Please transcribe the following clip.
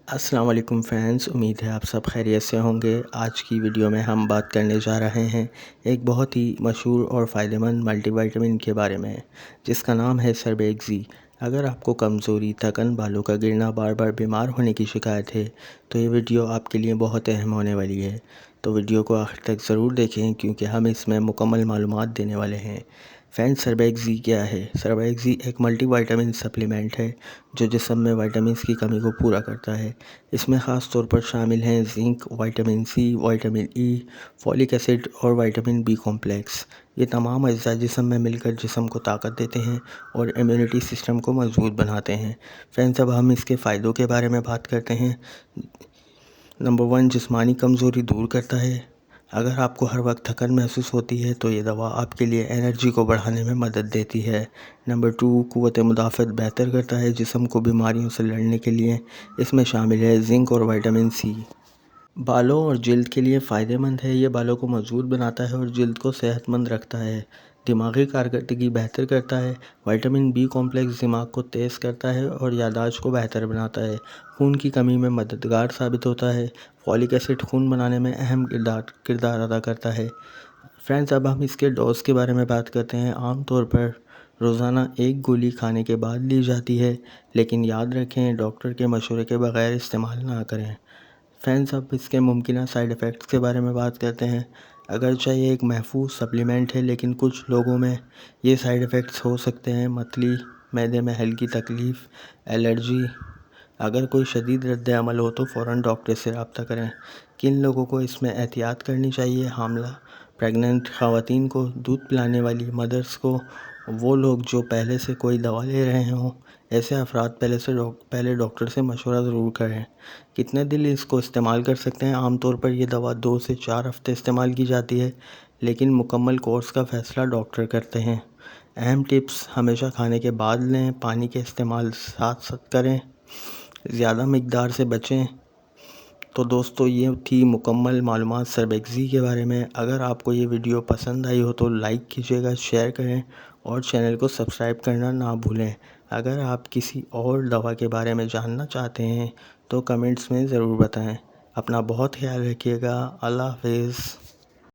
السلام علیکم فرینڈز، امید ہے آپ سب خیریت سے ہوں گے۔ آج کی ویڈیو میں ہم بات کرنے جا رہے ہیں ایک بہت ہی مشہور اور فائدہ مند ملٹی وائٹامن کے بارے میں، جس کا نام ہے سربیکسی۔ اگر آپ کو کمزوری، تھکن، بالوں کا گرنا، بار بار بیمار ہونے کی شکایت ہے تو یہ ویڈیو آپ کے لیے بہت اہم ہونے والی ہے۔ تو ویڈیو کو آخر تک ضرور دیکھیں کیونکہ ہم اس میں مکمل معلومات دینے والے ہیں۔ فرینڈز، سربیکسی کیا ہے؟ سربیکسی ایک ملٹی وائٹامن سپلیمنٹ ہے جو جسم میں وائٹامنس کی کمی کو پورا کرتا ہے۔ اس میں خاص طور پر شامل ہیں زنک، وائٹامن سی، وائٹامن ای، فولک ایسڈ اور وائٹامن بی کمپلیکس۔ یہ تمام اجزاء جسم میں مل کر جسم کو طاقت دیتے ہیں اور امیونٹی سسٹم کو مضبوط بناتے ہیں۔ فرینڈز، اب ہم اس کے فائدوں کے بارے میں بات کرتے ہیں۔ نمبر 1، جسمانی کمزوری دور کرتا ہے۔ اگر آپ کو ہر وقت تھکن محسوس ہوتی ہے تو یہ دوا آپ کے لیے انرجی کو بڑھانے میں مدد دیتی ہے۔ نمبر 2، قوت مدافعت بہتر کرتا ہے۔ جسم کو بیماریوں سے لڑنے کے لیے اس میں شامل ہے زنک اور وائٹامن سی۔ بالوں اور جلد کے لیے فائدہ مند ہے۔ یہ بالوں کو مضبوط بناتا ہے اور جلد کو صحت مند رکھتا ہے۔ دماغی کارکردگی بہتر کرتا ہے۔ وائٹامن بی کمپلیکس دماغ کو تیز کرتا ہے اور یادداشت کو بہتر بناتا ہے۔ خون کی کمی میں مددگار ثابت ہوتا ہے۔ فولک ایسڈ خون بنانے میں اہم کردار ادا کرتا ہے۔ فرینڈز، اب ہم اس کے ڈوز کے بارے میں بات کرتے ہیں۔ عام طور پر روزانہ ایک گولی کھانے کے بعد لی جاتی ہے، لیکن یاد رکھیں ڈاکٹر کے مشورے کے بغیر استعمال نہ کریں۔ فرینڈز، اب اس کے ممکنہ سائیڈ ایفیکٹس کے بارے میں بات کرتے ہیں۔ اگرچہ یہ ایک محفوظ سپلیمنٹ ہے لیکن کچھ لوگوں میں یہ سائیڈ ایفیکٹس ہو سکتے ہیں: متلی، معدے میں ہلکی تکلیف، الرجی۔ اگر کوئی شدید رد عمل ہو تو فوراً ڈاکٹر سے رابطہ کریں۔ کن لوگوں کو اس میں احتیاط کرنی چاہیے؟ حاملہ، پریگننٹ خواتین کو، دودھ پلانے والی مدرز کو، وہ لوگ جو پہلے سے کوئی دوا لے رہے ہوں۔ ایسے افراد پہلے ڈاکٹر سے مشورہ ضرور کریں۔ کتنے دن اس کو استعمال کر سکتے ہیں؟ عام طور پر یہ دوا 2 سے 4 ہفتے استعمال کی جاتی ہے، لیکن مکمل کورس کا فیصلہ ڈاکٹر کرتے ہیں۔ اہم ٹپس: ہمیشہ کھانے کے بعد لیں۔ پانی کے استعمال ساتھ ساتھ کریں۔ زیادہ مقدار سے بچیں۔ تو دوستو، یہ تھی مکمل معلومات سربیکسی کے بارے میں۔ اگر آپ کو یہ ویڈیو پسند آئی ہو تو لائک کیجیے گا، شیئر کریں اور چینل کو سبسکرائب کرنا نہ بھولیں۔ اگر آپ کسی اور دوا کے بارے میں جاننا چاہتے ہیں تو کمنٹس میں ضرور بتائیں۔ اپنا بہت خیال رکھیے گا۔ اللہ حافظ۔